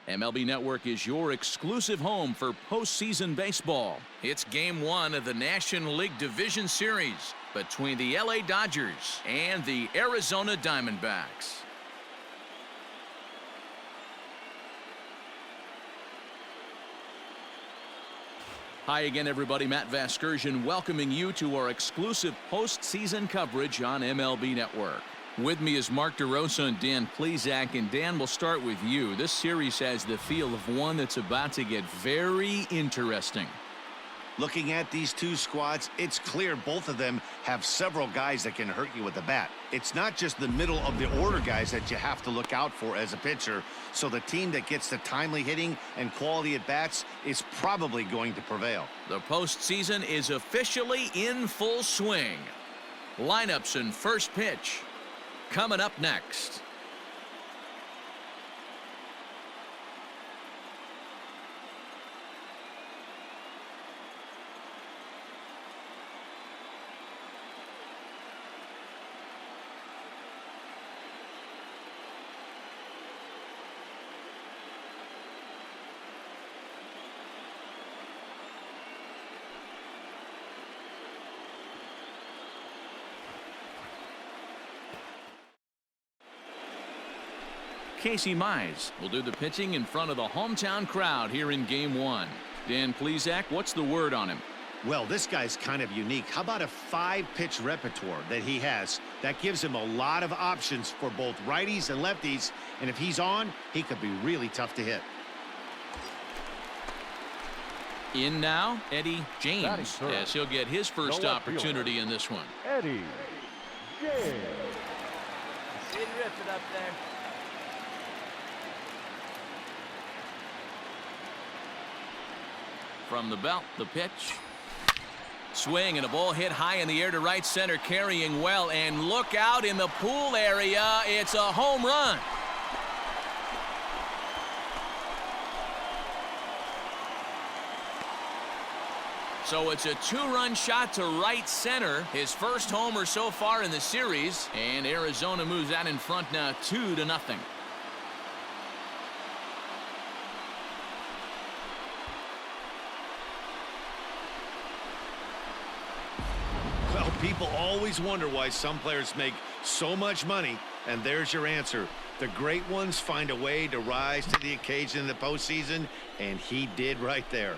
MLB Network is your exclusive home for postseason baseball. It's Game 1 of the National League Division Series between the LA Dodgers and the Arizona Diamondbacks. Hi again, everybody. Matt Vasgersian welcoming you to our exclusive postseason coverage on MLB Network. With me is Mark DeRosa and Dan Plesac. And Dan, we'll start with you. This series has the feel of one that's about to get very interesting. Looking at these two squads, it's clear both of them have several guys that can hurt you with the bat. It's not just the middle of the order guys that you have to look out for as a pitcher. So the team that gets the timely hitting and quality at bats is probably going to prevail. The postseason is officially in full swing. Lineups and first pitch coming up next. Casey Mize will do the pitching in front of the hometown crowd here in Game 1. Dan Plesac, what's the word on him? Well, this guy's kind of unique. How about a 5-pitch repertoire that he has? That gives him a lot of options for both righties and lefties. And if he's on, he could be really tough to hit. In now, Eddie James, as he'll get his first opportunity in this one. Eddie James. He ripped it up there. From the belt, the pitch. Swing and a ball hit high in the air to right center, carrying well. And look out in the pool area. It's a home run. So it's a 2-run shot to right center. His first homer so far in the series. And Arizona moves out in front now 2-0. Well, people always wonder why some players make so much money, and there's your answer. The great ones find a way to rise to the occasion in the postseason, and he did right there.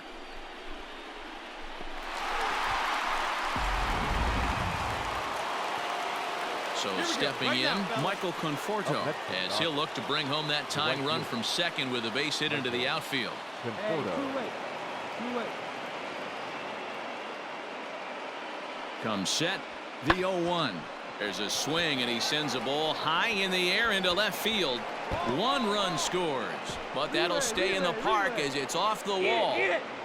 So stepping in, Michael Conforto, as he'll look to bring home that tying run from second with a base hit into the outfield. Conforto. Comes set, the 0-1. There's a swing, and he sends a ball high in the air into left field. 1 run scores, but that'll stay in the park as it's off the wall.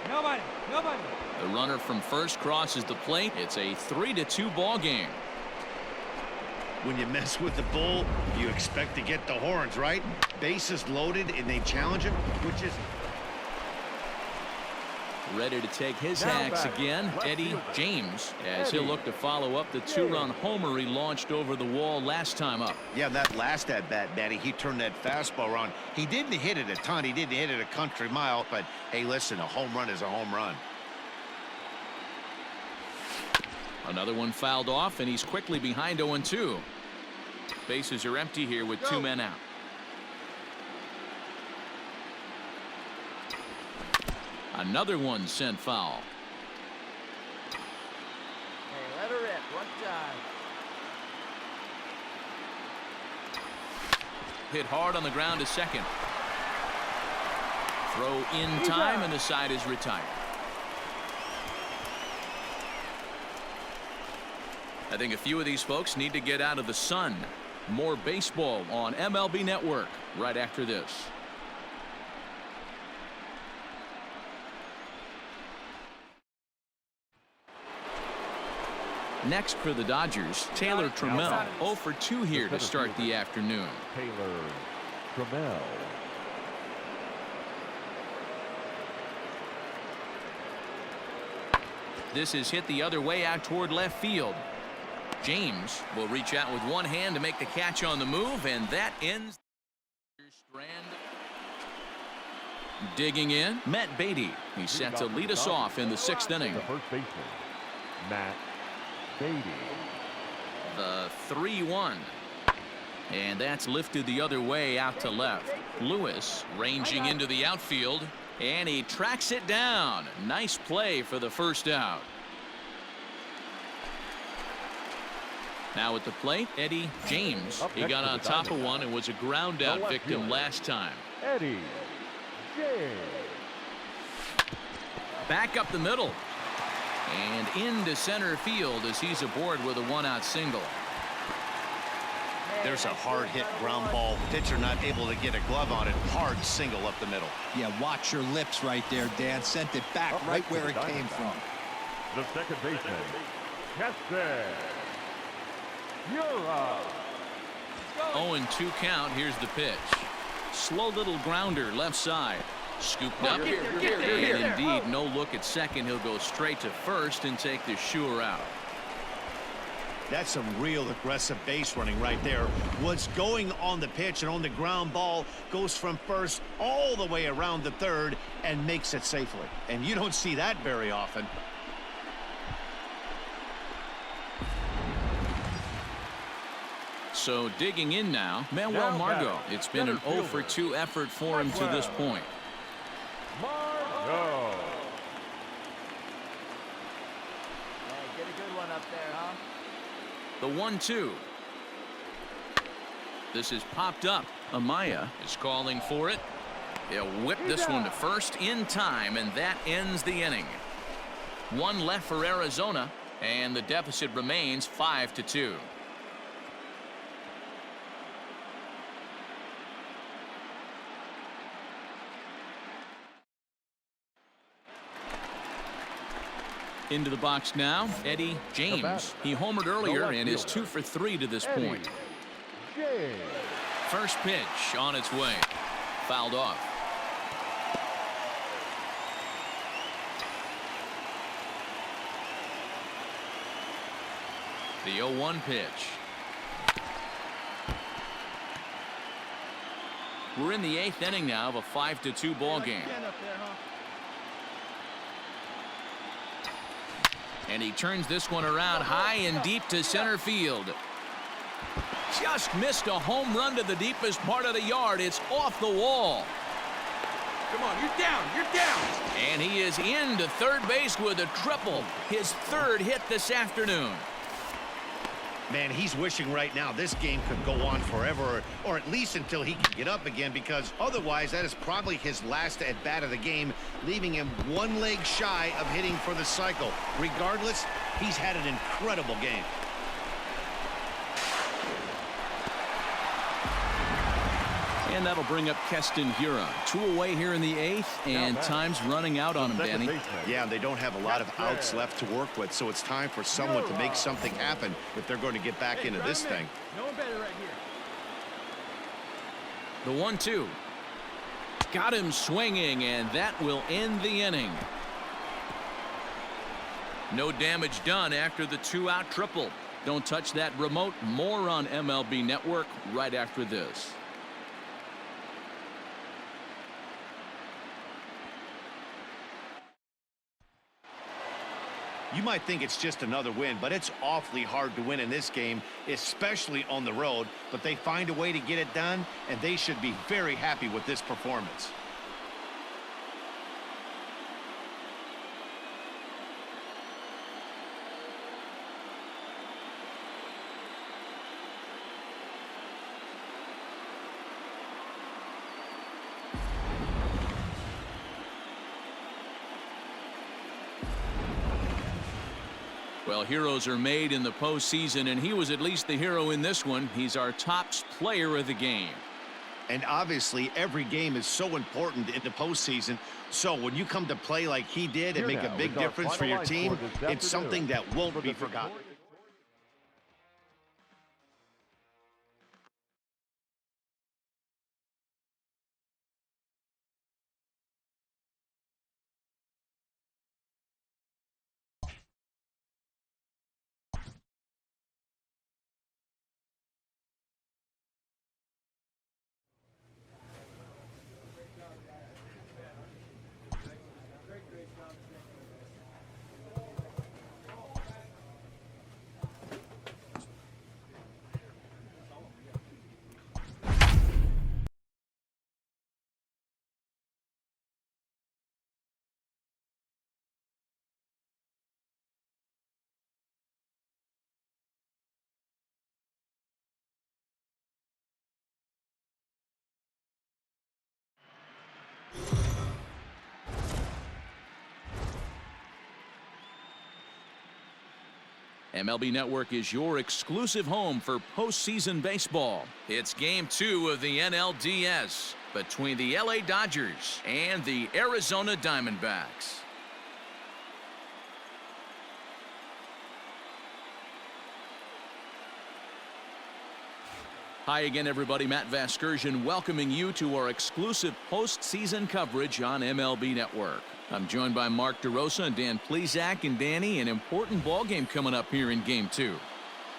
Nobody. The runner from first crosses the plate. It's a 3-2 ball game. When you mess with the bull, you expect to get the horns, right? Bases loaded, and they challenge him, which is... Ready to take his hacks again, Eddie James, as he'll look to follow up the 2-run homer he launched over the wall last time up. Yeah, that last at-bat, Matty, he turned that fastball around. He didn't hit it a ton. He didn't hit it a country mile, but, hey, listen, a home run is a home run. Another one fouled off, and he's quickly behind 0-2. Bases are empty here with 2 men out. Another one sent foul. Hey, let her rip. One time. Hit hard on the ground to second. Throw in time, and the side is retired. I think a few of these folks need to get out of the sun. More baseball on MLB Network right after this. Next for the Dodgers, Taylor Tremell, 0 for 2 here to start the afternoon. Taylor Tremell. This is hit the other way out toward left field. James will reach out with one hand to make the catch on the move, and that ends the strand. Digging in, Matt Beatty. He's set to lead us off in the 6th inning. The first baseman, Matt Beatty. The 3-1. And that's lifted the other way out to left. Lewis ranging into the outfield, and he tracks it down. Nice play for the first out. Now at the plate, Eddie James. He got on top of one and was a ground out victim last time. Eddie James. Back up the middle. And into center field as he's aboard with a 1-out single. There's a hard hit ground ball. Pitcher not able to get a glove on it. Hard single up the middle. Yeah, watch your lips right there, Dan. Sent it back right where it came from. The second baseman, Keston. You're up. 0-2 count. Here's the pitch. Slow little grounder left side. Scooped up. And indeed, no look at second. He'll go straight to first and take the sure out. That's some real aggressive base running right there. What's going on the pitch and on the ground ball goes from first all the way around the third and makes it safely. And you don't see that very often. So digging in now, Manuel Margot. It's been an 0-for-2 effort for him to this point. Margot. Hey, get a good one up there, huh? The 1-2. This is popped up. Amaya is calling for it. He'll whip this one to first in time, and that ends the inning. One left for Arizona, and the deficit remains 5-2. Into the box now, Eddie James. He homered earlier and is 2 for 3 to this point. James. First pitch on its way. Fouled off. The 0-1 pitch. We're in the 8th inning now of a 5-2 ball game. And he turns this one around high and deep to center field. Just missed a home run to the deepest part of the yard. It's off the wall. Come on, you're down, you're down. And he is into third base with a triple. His 3rd hit this afternoon. Man, he's wishing right now this game could go on forever, or at least until he can get up again, because otherwise that is probably his last at bat of the game, leaving him 1 leg shy of hitting for the cycle. Regardless, he's had an incredible game. And that'll bring up Keston Hiura. 2 away here in the 8th, and time's running out on him, Danny. Yeah, they don't have a lot of outs left to work with, so it's time for someone to make something happen if they're going to get back into this thing. No one better right here. The 1-2. Got him swinging, and that will end the inning. No damage done after the 2-out triple. Don't touch that remote. More on MLB Network right after this. You might think it's just another win, but it's awfully hard to win in this game, especially on the road. But they find a way to get it done, and they should be very happy with this performance. Well, heroes are made in the postseason, and he was at least the hero in this one. He's our top player of the game. And obviously, every game is so important in the postseason. So when you come to play like he did and make a big difference for your team, it's something that won't be forgotten. MLB Network is your exclusive home for postseason baseball. It's Game 2 of the NLDS between the LA Dodgers and the Arizona Diamondbacks. Hi again, everybody. Matt Vasgersian welcoming you to our exclusive postseason coverage on MLB Network. I'm joined by Mark DeRosa and Dan Plesac. And Danny, an important ball game coming up here in Game 2.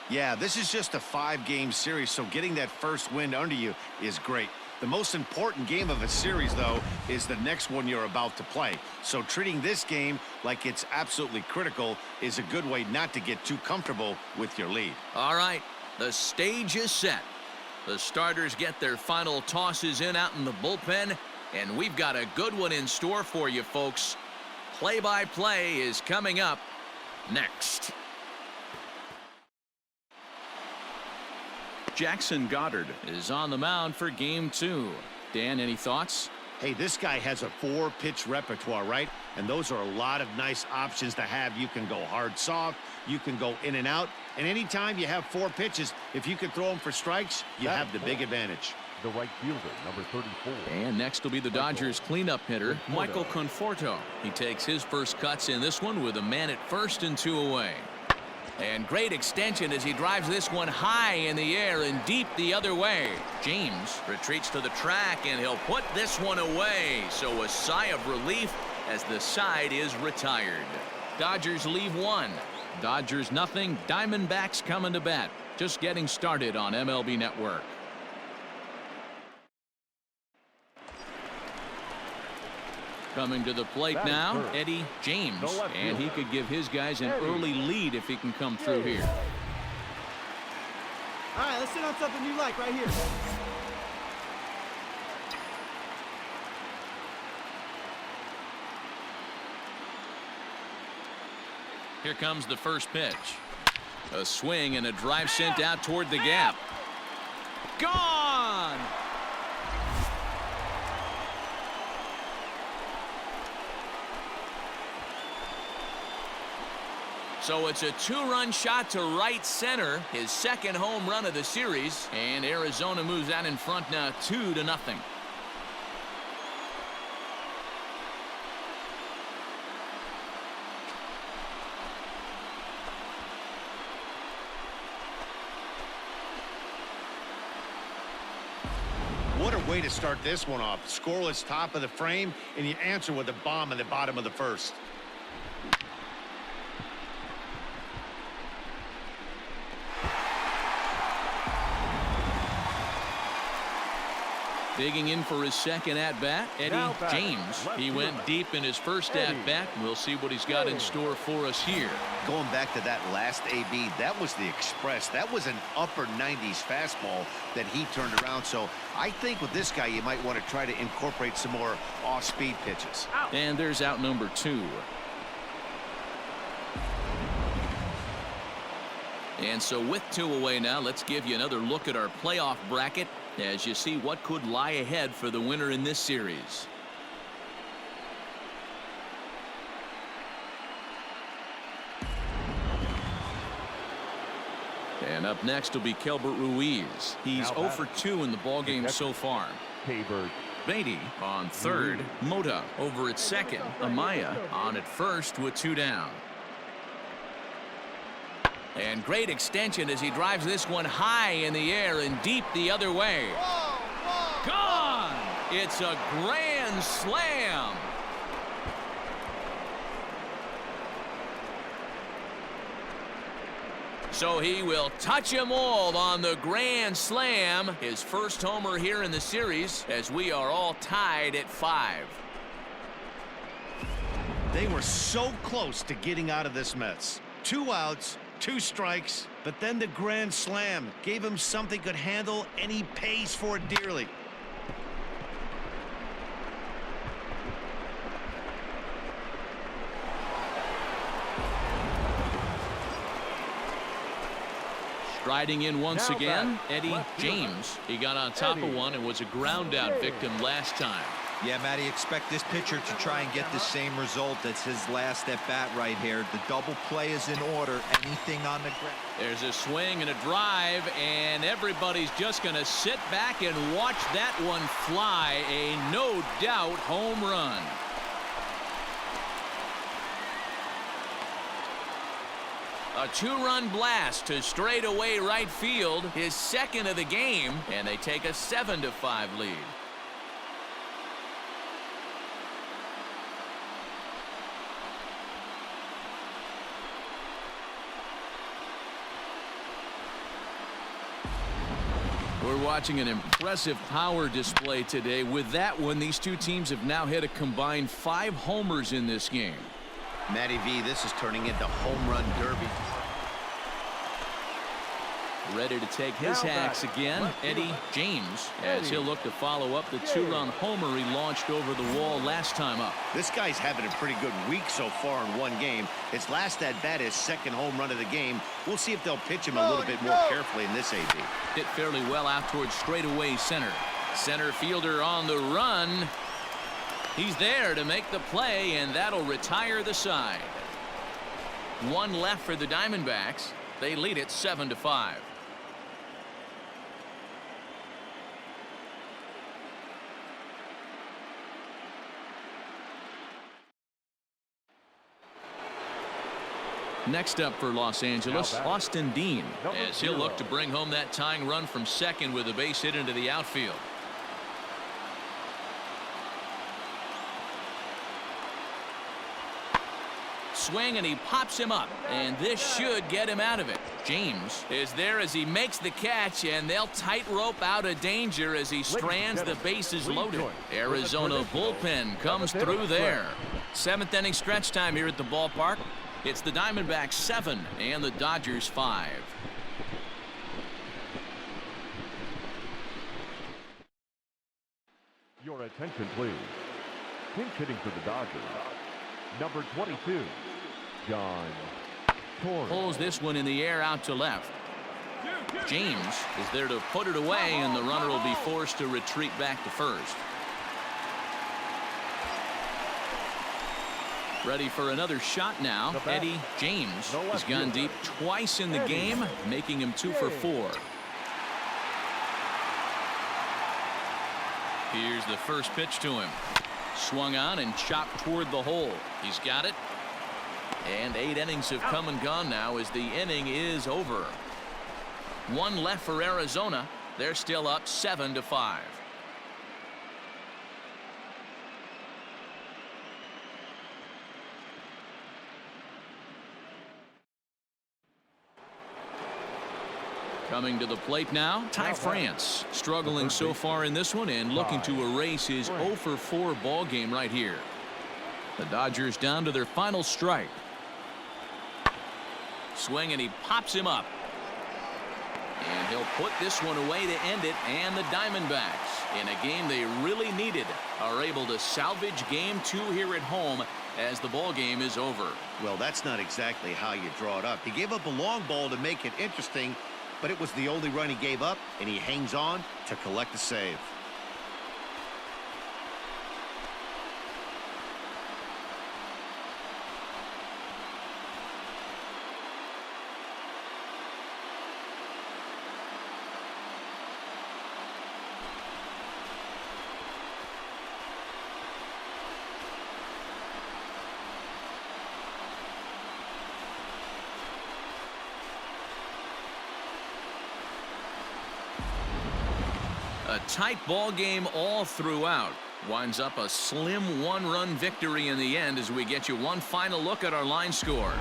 Yeah, this is just a 5-game series, so getting that first win under you is great. The most important game of a series, though, is the next one you're about to play. So treating this game like it's absolutely critical is a good way not to get too comfortable with your lead. All right, the stage is set. The starters get their final tosses in out in the bullpen, and we've got a good one in store for you, folks. Play-by-play is coming up next. Jackson Goddard is on the mound for Game 2. Dan, any thoughts? Hey, this guy has a 4-pitch repertoire, right? And those are a lot of nice options to have. You can go hard, soft. You can go in and out. And anytime you have 4 pitches, if you can throw them for strikes, you have the big advantage. The right fielder, number 34. And next will be the Dodgers cleanup hitter, Michael Conforto. He takes his first cuts in this one with a man at first and 2 away. And great extension as he drives this one high in the air and deep the other way. James retreats to the track, and he'll put this one away. So a sigh of relief as the side is retired. Dodgers leave 1. Dodgers nothing. Diamondbacks coming to bat. Just getting started on MLB Network. Coming to the plate now, Eddie James, and he could give his guys an early lead if he can come through here. All right, let's sit on something you like right here. Here comes the first pitch. A swing and a drive sent out toward the gap. Gone! So it's a 2-run shot to right center, his second home run of the series, and Arizona moves out in front now 2-0. What a way to start this one off. Scoreless top of the frame, and you answer with a bomb in the bottom of the first. Digging in for his second at-bat, Eddie James. He went deep in his first at-bat. We'll see what he's got in store for us here. Going back to that last AB, that was the express. That was an upper 90s fastball that he turned around. So I think with this guy, you might want to try to incorporate some more off-speed pitches. And there's out number 2. And so with 2 away now, let's give you another look at our playoff bracket as you see what could lie ahead for the winner in this series. And up next will be Kelbert Ruiz. He's 0 for 2 in the ballgame so far. Beatty on third. Mota over at second. Amaya on at first with 2 down. And great extension as he drives this one high in the air and deep the other way. Gone! It's a grand slam. So he will touch them all on the grand slam. His first homer here in the series as we are all tied at 5. They were so close to getting out of this mess. 2 outs. 2 strikes, but then the grand slam gave him something could handle, and he pays for it dearly. Striding in once again, Eddie James. He got on top of one and was a ground out victim last time. Yeah, Matty, expect this pitcher to try and get the same result as his last at bat right here. The double play is in order. Anything on the ground. There's a swing and a drive, and everybody's just going to sit back and watch that one fly. A no doubt home run. A two-run blast to straightaway right field, his second of the game, and they take a 7-5 lead. We're watching an impressive power display today. With that one, these two teams have now hit a combined 5 homers in this game. Matty V, this is turning into home run derby. Ready to take his hacks again, Eddie James, as he'll look to follow up the 2-run homer he launched over the wall last time up. This guy's having a pretty good week so far in one game. His last at bat, his second home run of the game. We'll see if they'll pitch him a little bit more carefully in this AB. Hit fairly well out towards straightaway center. Center fielder on the run. He's there to make the play, and that'll retire the side. One left for the Diamondbacks. They lead it 7-5. Next up for Los Angeles, Austin Dean, as he'll look to bring home that tying run from second with a base hit into the outfield. Swing, and he pops him up, and this should get him out of it. James is there as he makes the catch, and they'll tightrope out of danger as he strands the bases loaded. Arizona bullpen comes through there. 7th inning stretch time here at the ballpark. It's the Diamondbacks 7 and the Dodgers 5. Your attention, please. Pinch hitting for the Dodgers, number 22, John Torres. Pulls this one in the air out to left. James is there to put it away, and the runner will be forced to retreat back to first. Ready for another shot now. Eddie James has gone deep twice in the game, making him 2 for 4. Here's the first pitch to him. Swung on and chopped toward the hole. He's got it. And 8 innings have come and gone now as the inning is over. 1 left for Arizona. They're still up 7-5. Coming to the plate now, Ty France, struggling so far in this one and looking to erase his 0 for 4 ball game right here. The Dodgers down to their final strike. Swing, and he pops him up. And he'll put this one away to end it, and the Diamondbacks, in a game they really needed, are able to salvage game 2 here at home as the ball game is over. Well, that's not exactly how you draw it up. He gave up a long ball to make it interesting, but it was the only run he gave up, and he hangs on to collect the save. A tight ball game all throughout. Winds up a slim 1-run victory in the end as we get you one final look at our line score.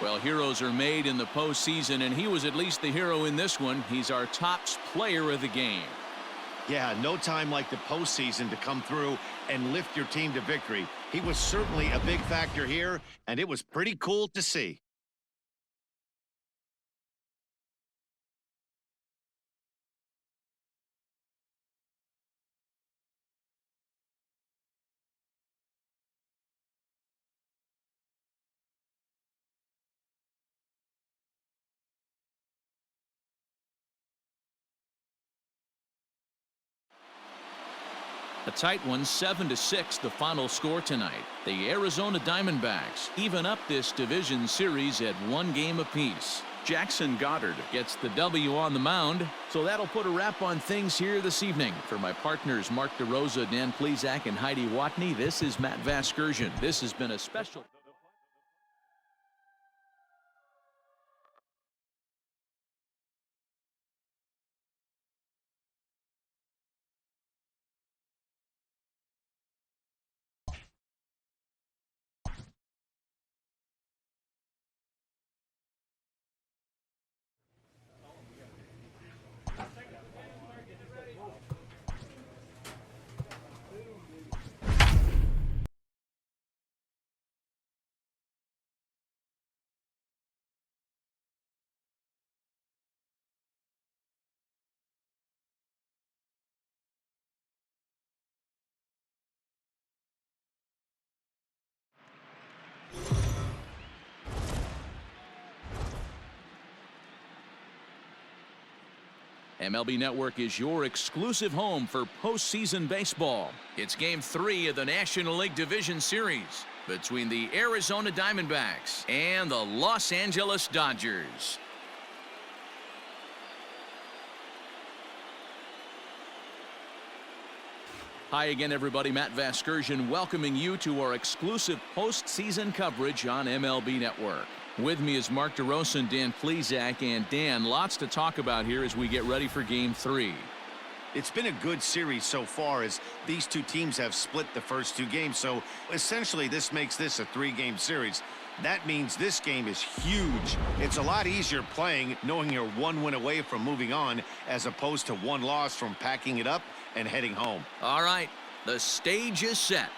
Well, heroes are made in the postseason, and he was at least the hero in this one. He's our top player of the game. Yeah, no time like the postseason to come through and lift your team to victory. He was certainly a big factor here, and it was pretty cool to see. A tight one, 7-6, the final score tonight. The Arizona Diamondbacks even up this division series at 1 game apiece. Jackson Goddard gets the W on the mound, so that'll put a wrap on things here this evening. For my partners Mark DeRosa, Dan Plesac, and Heidi Watney, this is Matt Vasgersian. This has been a special... MLB Network is your exclusive home for postseason baseball. It's Game 3 of the National League Division Series between the Arizona Diamondbacks and the Los Angeles Dodgers. Hi again, everybody. Matt Vasgersian welcoming you to our exclusive postseason coverage on MLB Network. With me is Mark DeRosa and Dan Plesac. And Dan, lots to talk about here as we get ready for Game 3. It's been a good series so far as these two teams have split the first 2 games. So essentially this makes this a 3-game series. That means this game is huge. It's a lot easier playing knowing you're 1 win away from moving on as opposed to 1 loss from packing it up and heading home. All right, the stage is set.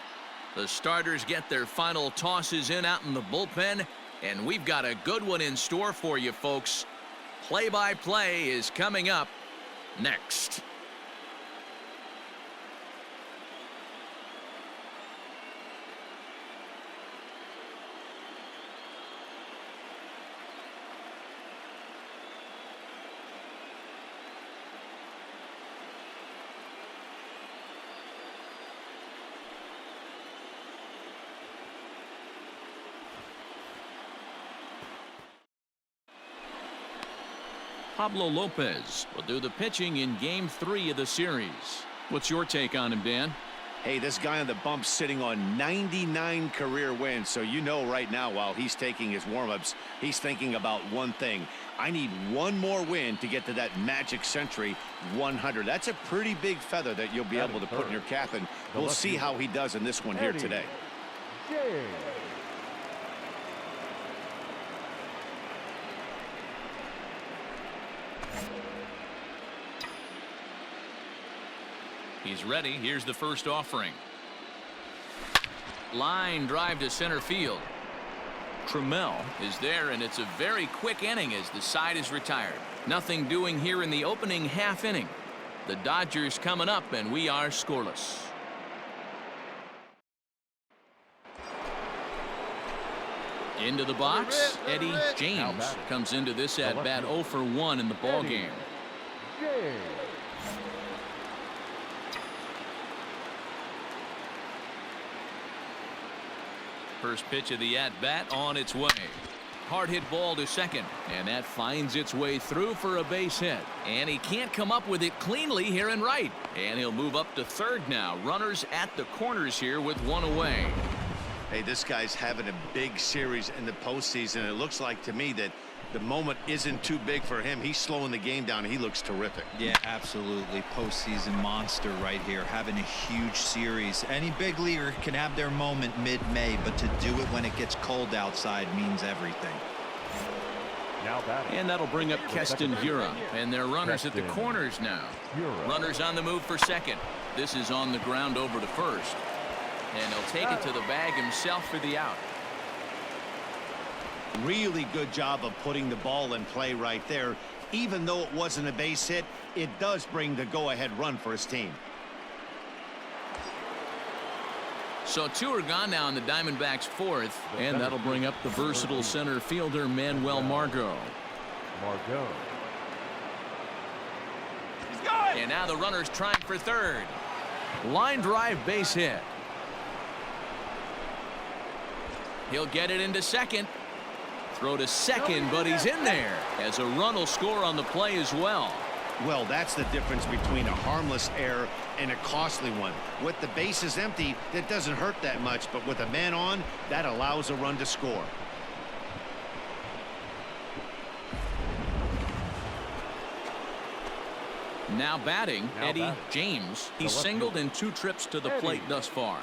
The starters get their final tosses in out in the bullpen, and we've got a good one in store for you folks. Play-by-play is coming up next. Pablo Lopez will do the pitching in Game 3 of the series. What's your take on him, Dan? Hey, this guy on the bump sitting on 99 career wins. So you know right now while he's taking his warm-ups, he's thinking about one thing. I need 1 more win to get to that magic century 100. That's a pretty big feather that you'll be able to put in your cap, and we'll see how he does in this one here today. He's ready. Here's the first offering. Line drive to center field. Tremell is there, and it's a very quick inning as the side is retired. Nothing doing here in the opening half inning. The Dodgers coming up, and we are scoreless. Into the box, Eddie James comes into this at bat 0 for 1 in the ball game. First pitch of the at-bat on its way. Hard hit ball to second, and that finds its way through for a base hit. And he can't come up with it cleanly here in right. And he'll move up to third now. Runners at the corners here with 1 away. Hey, this guy's having a big series in the postseason. It looks like to me that the moment isn't too big for him. He's slowing the game down. He looks terrific. Yeah, absolutely. Postseason monster right here, having a huge series. Any big leaguer can have their moment mid-May, but to do it when it gets cold outside means everything. And that'll bring up Keston Hiura, and their runners at the corners now. Runners on the move for second. This is on the ground over to first, and he'll take it to the bag himself for the out. Really good job of putting the ball in play right there. Even though it wasn't a base hit, it does bring the go-ahead run for his team. So 2 are gone now in the Diamondbacks' 4th, and that'll bring up the versatile center fielder Manuel Margot. And now the runner's trying for third. Line drive base hit. He'll get it into second. Throw to second, but he's in there as a run will score on the play as well. Well, that's the difference between a harmless error and a costly one. With the bases empty, that doesn't hurt that much, but with a man on, that allows a run to score. Now batting, Eddie James. He's singled in 2 trips to the plate thus far.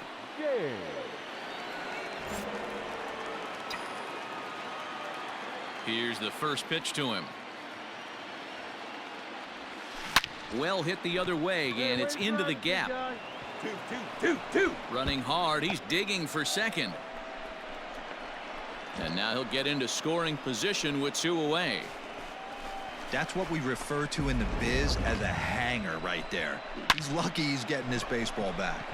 Here's the first pitch to him. Well hit the other way, and it's into the gap. Two. Running hard, he's digging for second. And now he'll get into scoring position with 2 away. That's what we refer to in the biz as a hanger right there. He's lucky he's getting this baseball back.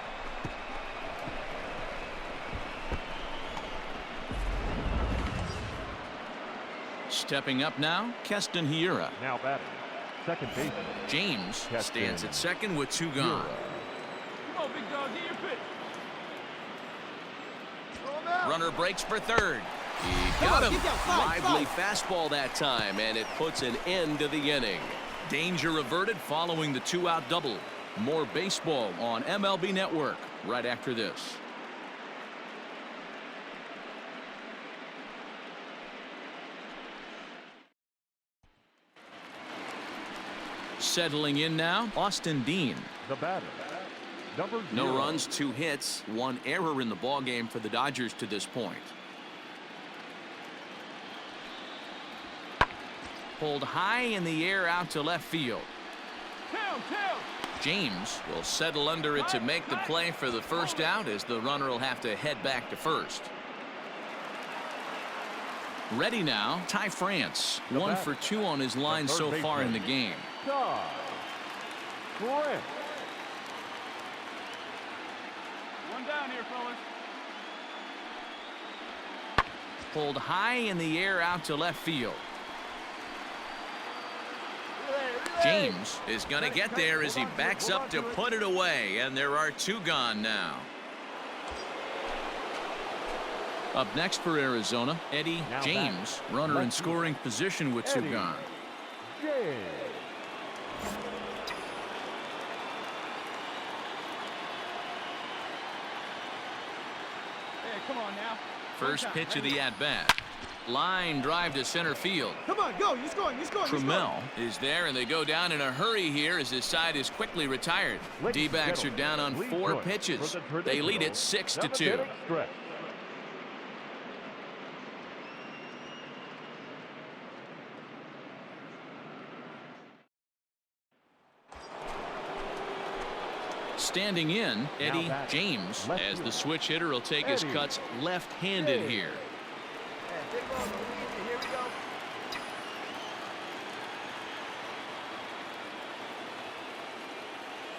Stepping up now, Keston Hiura. Now batting, second baseman. James stands at second with 2 gone. Come on, big dog, get your pitch. Runner breaks for third. He got him. Lively fastball that time, and it puts an end to the inning. Danger averted following the 2-out double. More baseball on MLB Network right after this. Settling in now, Austin Dean. The batter, number 0. No runs, 2 hits, 1 error in the ballgame for the Dodgers to this point. Pulled high in the air out to left field. James will settle under it to make the play for the first out, as the runner will have to head back to first. Ready now, Ty France. 1 for 2 on his line so far in the game. France. One down here, fellas. Pulled high in the air out to left field. James is going to get there as he backs up to put it away, and there are 2 gone now. Up next for Arizona, Eddie James, runner in scoring position with 2 gone. James. Hey, come on now. First pitch of the at-bat. Line drive to center field. Come on, go. You're scoring. Tremell is there, and they go down in a hurry here as his side is quickly retired. D-backs are down on 4 pitches. They lead it 6-2. Standing in, Eddie James, as the switch hitter will take his cuts left-handed here. Here we go.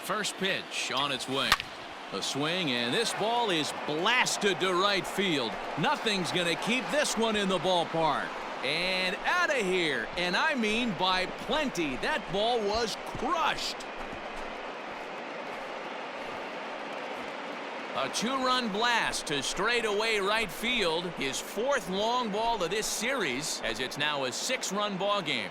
First pitch on its way. A swing, and this ball is blasted to right field. Nothing's going to keep this one in the ballpark. And out of here, and I mean by plenty. That ball was crushed. A 2-run blast to straightaway right field. His 4th long ball of this series, as it's now a 6-run ball game.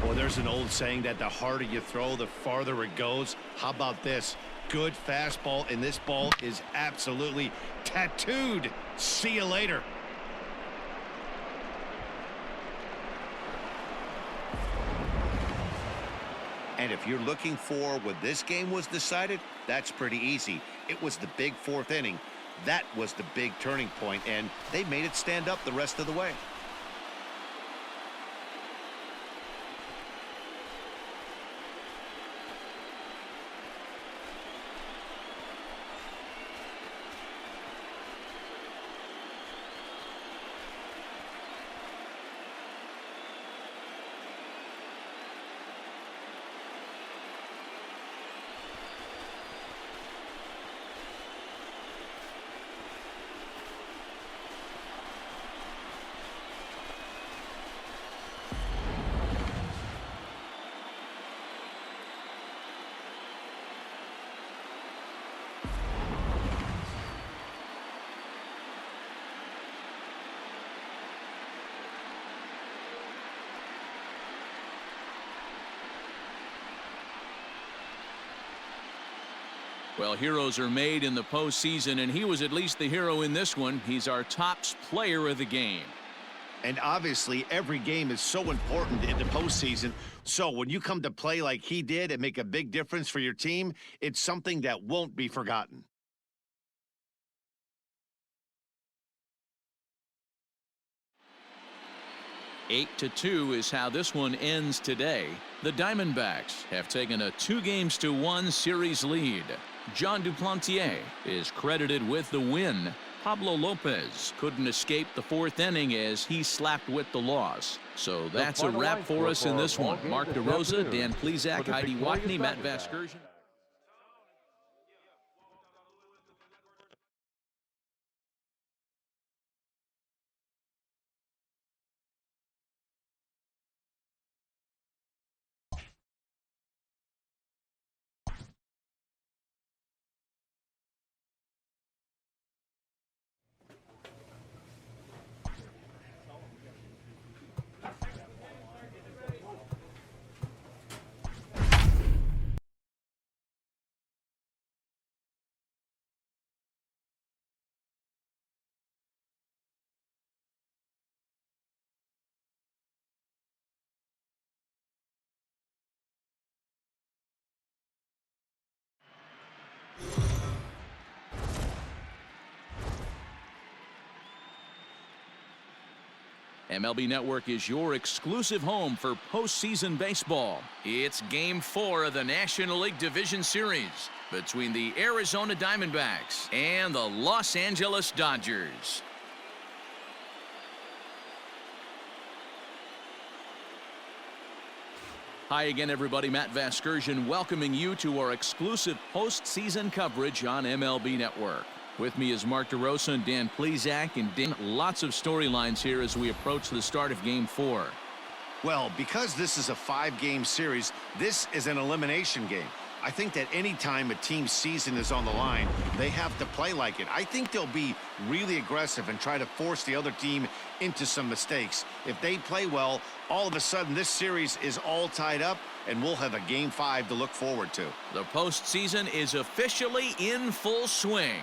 Well, there's an old saying that the harder you throw, the farther it goes. How about this? Good fastball, and this ball is absolutely tattooed. See you later. And if you're looking for when this game was decided, that's pretty easy. It was the big 4th inning. That was the big turning point, and they made it stand up the rest of the way. Well, heroes are made in the postseason, and he was at least the hero in this one. He's our top player of the game. And obviously, every game is so important in the postseason. So when you come to play like he did and make a big difference for your team, it's something that won't be forgotten. Eight to 2 is how this one ends today. The Diamondbacks have taken a 2-1 series lead. John Duplantier is credited with the win. Pablo Lopez couldn't escape the fourth inning as he slapped with the loss. So that's a wrap for us in this one. Mark DeRosa, Dan Plesac, Heidi Watney, Matt Vasgersian. MLB Network is your exclusive home for postseason baseball. It's Game 4 of the National League Division Series between the Arizona Diamondbacks and the Los Angeles Dodgers. Hi again, everybody. Matt Vasgersian welcoming you to our exclusive postseason coverage on MLB Network. With me is Mark DeRosa and Dan Plesac, and Dan, lots of storylines here as we approach the start of Game 4. Well, because this is a 5-game series, this is an elimination game. I think that any time a team's season is on the line, they have to play like it. I think they'll be really aggressive and try to force the other team into some mistakes. If they play well, all of a sudden this series is all tied up, and we'll have a Game 5 to look forward to. The postseason is officially in full swing.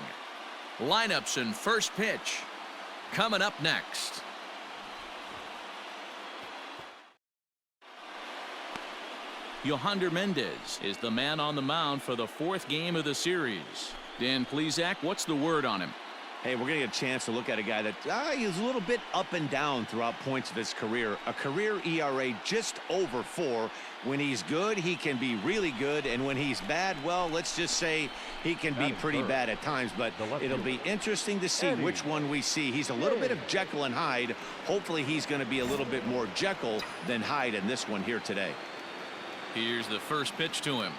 Lineups and first pitch coming up next. Yohander Mendez is the man on the mound for the 4th game of the series. Dan Plesac, what's the word on him? Hey, we're going to get a chance to look at a guy that he's a little bit up and down throughout points of his career. A career ERA just over 4. When he's good, he can be really good. And when he's bad, well, let's just say he can be pretty bad at times. But it'll be interesting to see which one we see. He's a little bit of Jekyll and Hyde. Hopefully he's going to be a little bit more Jekyll than Hyde in this one here today. Here's the first pitch to him.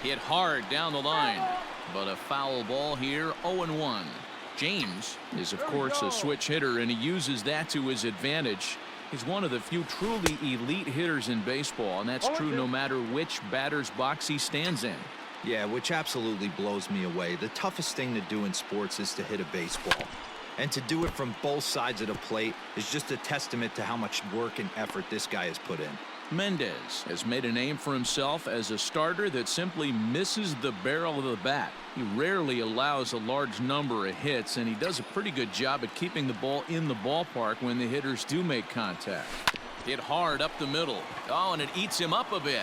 Hit hard down the line. But a foul ball here, 0-1. James is, of course, a switch hitter, and he uses that to his advantage. He's one of the few truly elite hitters in baseball, and that's true no matter which batter's box he stands in. Yeah, which absolutely blows me away. The toughest thing to do in sports is to hit a baseball. And to do it from both sides of the plate is just a testament to how much work and effort this guy has put in. Mendez has made a name for himself as a starter that simply misses the barrel of the bat. He rarely allows a large number of hits, and he does a pretty good job at keeping the ball in the ballpark when the hitters do make contact. Hit hard up the middle. Oh, and it eats him up a bit.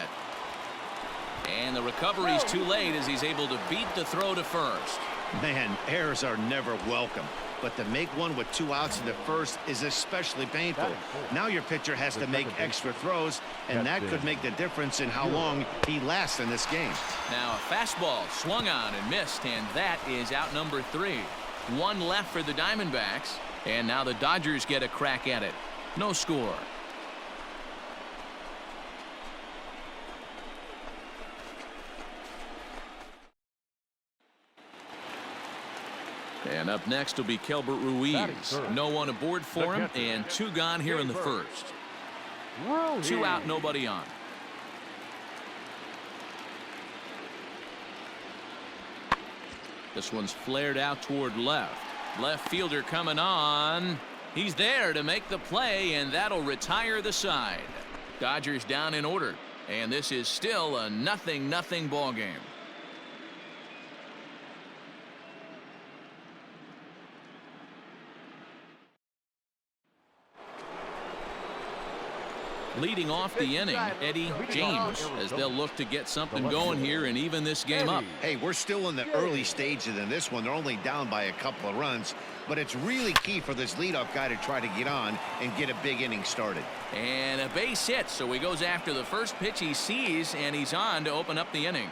And the recovery's too late as he's able to beat the throw to first. Man, errors are never welcome. But to make one with 2 outs in the first is especially painful. Now your pitcher has to make extra throws, and that could make the difference in how long he lasts in this game. Now a fastball swung on and missed, and that is out number 3. 1 left for the Diamondbacks, and now the Dodgers get a crack at it. No score. And up next will be Kelbert Ruiz. No one aboard for him, and 2 gone here in the first. 2 out, nobody on. This one's flared out toward left. Left fielder coming on. He's there to make the play, and that'll retire the side. Dodgers down in order, and this is still a 0-0 ball game. Leading off the inning, Eddie James, as they'll look to get something going here and even this game up. Hey, we're still in the early stages in this one. They're only down by a couple of runs, but it's really key for this leadoff guy to try to get on and get a big inning started. And a base hit, so he goes after the first pitch he sees, and he's on to open up the inning.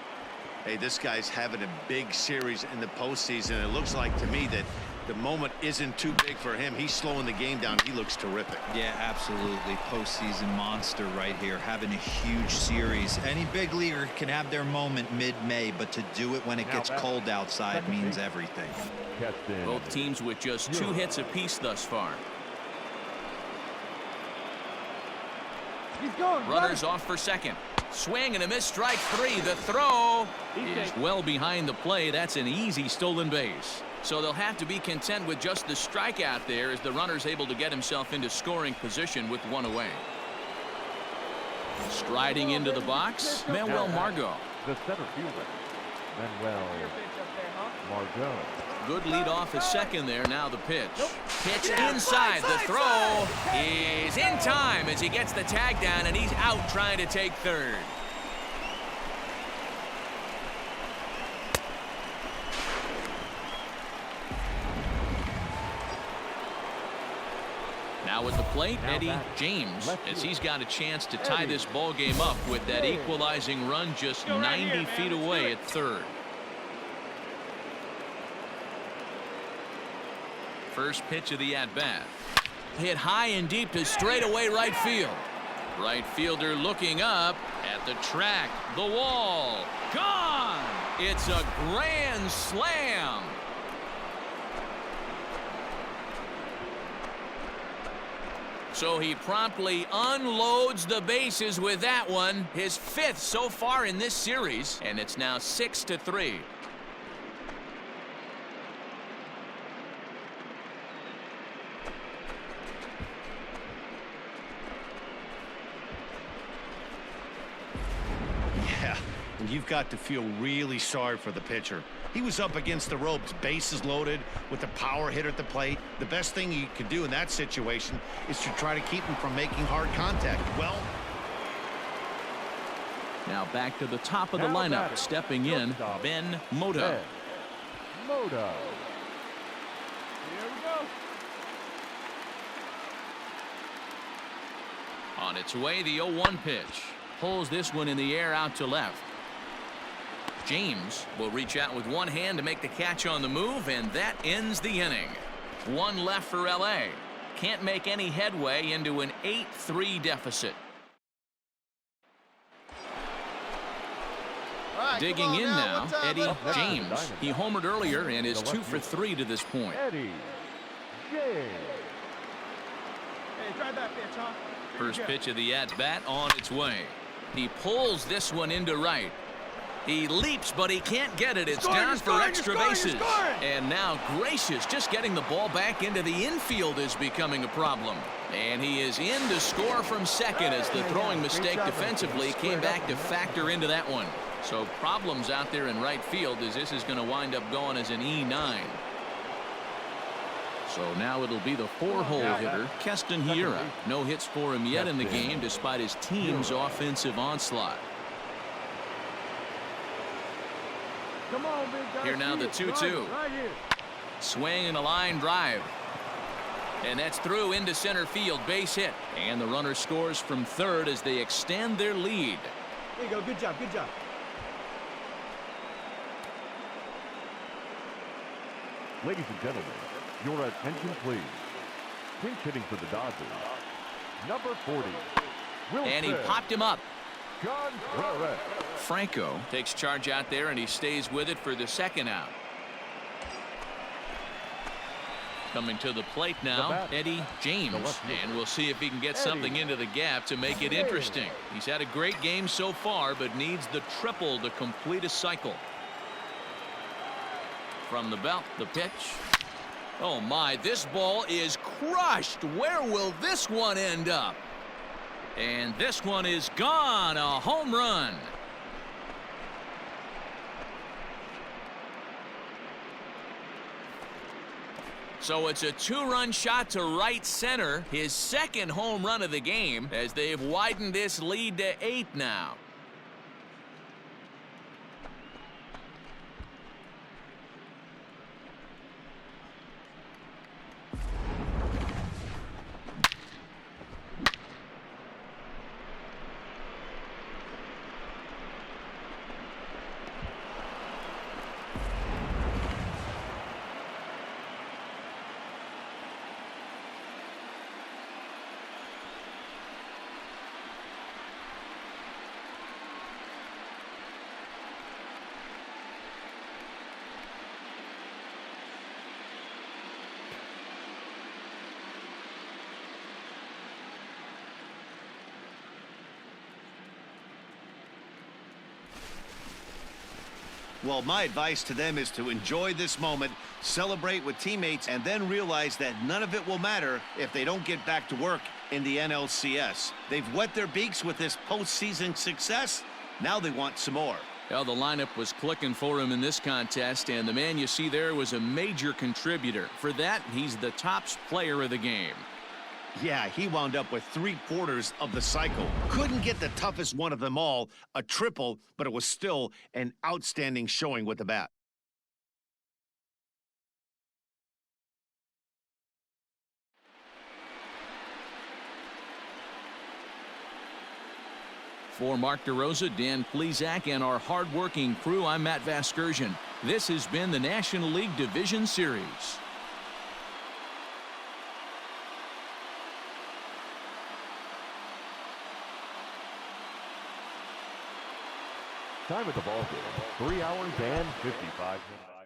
Hey, this guy's having a big series in the postseason. It looks like to me that the moment isn't too big for him. He's slowing the game down. He looks terrific. Yeah, absolutely. Postseason monster right here, having a huge series. Any big leaguer can have their moment mid-May, but to do it when it gets cold outside means everything. Both teams with just 2 hits apiece thus far. He's going. Runners off for second. Swing and a miss, strike 3. The throw is well behind the play. That's an easy stolen base. So they'll have to be content with just the strikeout there as the runner's able to get himself into scoring position with 1 away. Striding into the box, Manuel Margot. The center fielder, Manuel Margot. Good lead off at second there. Now the pitch. Pitch inside. The throw is in time as he gets the tag down, and he's out trying to take third. Now at the plate, Eddie James, as he's got a chance to tie this ball game up with that equalizing run just 90 feet away at third. First pitch of the at-bat. Hit high and deep to straightaway right field. Right fielder looking up at the track. The wall. Gone! It's a grand slam. So he promptly unloads the bases with that one. His 5th so far in this series, and it's now 6-3. Yeah, and you've got to feel really sorry for the pitcher. He was up against the ropes, bases loaded, with a power hitter at the plate. The best thing you could do in that situation is to try to keep him from making hard contact. Well, now back to the top of the lineup, stepping in, Ben Moto. Moto. Here we go. On its way, the 0-1 pitch. Pulls this one in the air out to left. James will reach out with one hand to make the catch on the move, and that ends the inning. 1 left for LA. Can't make any headway into an 8-3 deficit. Right, digging in now, Eddie James. He homered earlier and is 2 for 3 to this point. Eddie James. Hey, try that pitch, huh? First pitch of the at-bat on its way. He pulls this one into right. He leaps, but he can't get it. It's down for extra bases. And now Gracious just getting the ball back into the infield is becoming a problem. And he is in to score from second as the throwing mistake defensively came back to factor into that one. So problems out there in right field as this is going to wind up going as an E9. So now it'll be the 4-hole hitter, Keston Hiura. No hits for him yet in the game despite his team's offensive onslaught. Come on, big guy. Here now the 2-2. Right here. Swing and a line drive. And that's through into center field, base hit. And the runner scores from third as they extend their lead. There you go. Good job. Good job. Ladies and gentlemen, your attention please. Pinch hitting for the Dodgers, number 40. And he popped him up. Conforto. Franco takes charge out there and he stays with it for the second out. Coming to the plate now, Eddie James. And we'll see if he can get something into the gap to make it interesting. He's had a great game so far, but needs the triple to complete a cycle. From the belt, the pitch. Oh my, this ball is crushed. Where will this one end up? And this one is gone. A home run. So it's a 2-run shot to right center, his second home run of the game, as they've widened this lead to 8 now. Well, my advice to them is to enjoy this moment, celebrate with teammates, and then realize that none of it will matter if they don't get back to work in the NLCS. They've wet their beaks with this postseason success. Now they want some more. Well, the lineup was clicking for him in this contest, and the man you see there was a major contributor. For that, he's the top player of the game. Yeah, he wound up with 3/4 of the cycle. Couldn't get the toughest one of them all, a triple, but it was still an outstanding showing with the bat. For Mark DeRosa, Dan Plesac, and our hard-working crew, I'm Matt Vasgersian. This has been the National League Division Series. Time at the ball game, 3 hours and 55 minutes.